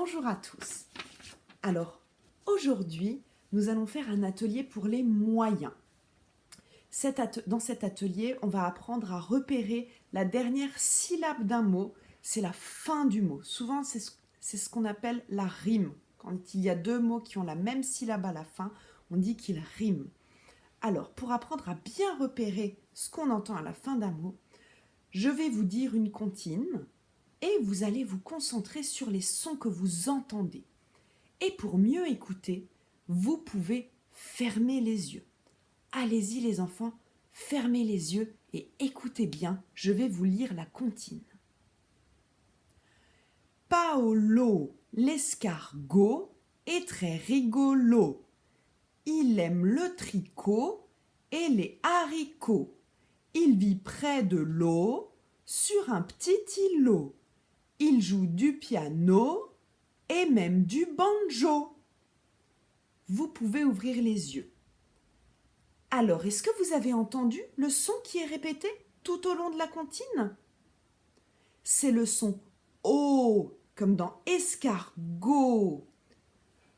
Bonjour à tous. Alors, aujourd'hui, nous allons faire un atelier pour les moyens. Dans cet atelier, on va apprendre à repérer la dernière syllabe d'un mot. C'est la fin du mot. Souvent, c'est ce qu'on appelle la rime. Quand il y a deux mots qui ont la même syllabe à la fin, on dit qu'ils riment. Alors, pour apprendre à bien repérer ce qu'on entend à la fin d'un mot, je vais vous dire une comptine et vous allez vous concentrer sur les sons que vous entendez. Et pour mieux écouter, vous pouvez fermer les yeux. Allez-y les enfants, fermez les yeux et écoutez bien, je vais vous lire la comptine. Paolo, l'escargot, est très rigolo. Il aime le tricot et les haricots. Il vit près de l'eau, sur un petit îlot. Il joue du piano et même du banjo. Vous pouvez ouvrir les yeux. Alors, est-ce que vous avez entendu le son qui est répété tout au long de la comptine? C'est le son O, comme dans escargot.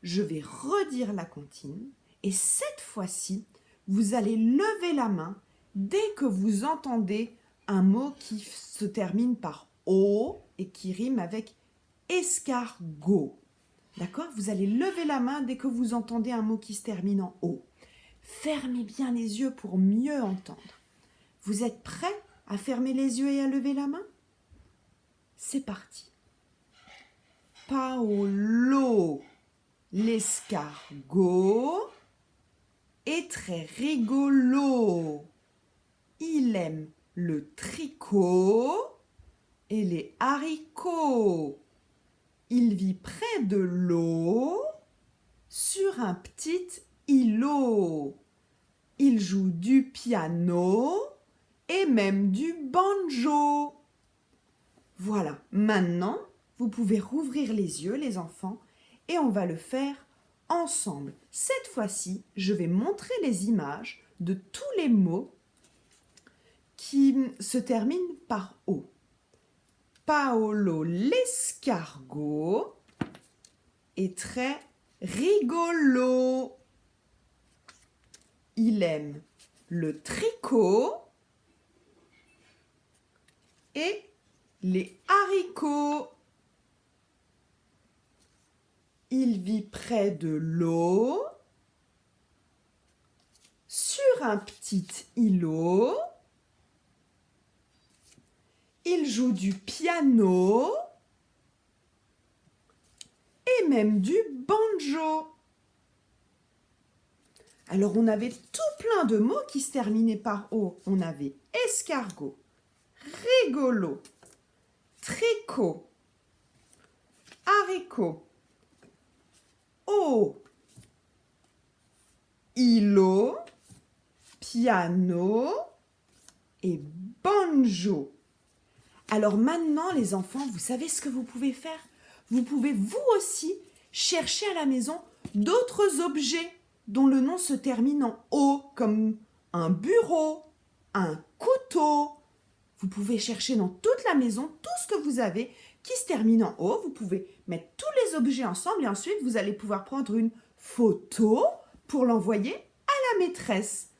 Je vais redire la comptine et cette fois-ci, vous allez lever la main dès que vous entendez un mot qui se termine par O et qui rime avec escargot. D'accord? Vous allez lever la main dès que vous entendez un mot qui se termine en O. Fermez bien les yeux pour mieux entendre. Vous êtes prêts à fermer les yeux et à lever la main? C'est parti. Paolo, l'escargot, est très rigolo. Il aime le tricot et les haricots. Il vit près de l'eau, sur un petit îlot. Il joue du piano et même du banjo. Voilà, maintenant, vous pouvez rouvrir les yeux, les enfants, et on va le faire ensemble. Cette fois-ci, je vais montrer les images de tous les mots qui se terminent par O. Paolo l'escargot est très rigolo. Il aime le tricot et les haricots. Il vit près de l'eau, sur un petit îlot. Il joue du piano et même du banjo. Alors, on avait tout plein de mots qui se terminaient par O. On avait escargot, rigolo, tricot, haricot, eau, îlot, piano et banjo. Alors maintenant, les enfants, vous savez ce que vous pouvez faire? Vous pouvez vous aussi chercher à la maison d'autres objets dont le nom se termine en O, comme un bureau, un couteau. Vous pouvez chercher dans toute la maison tout ce que vous avez qui se termine en O. Vous pouvez mettre tous les objets ensemble et ensuite vous allez pouvoir prendre une photo pour l'envoyer à la maîtresse.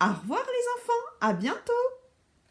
Au revoir les enfants, à bientôt!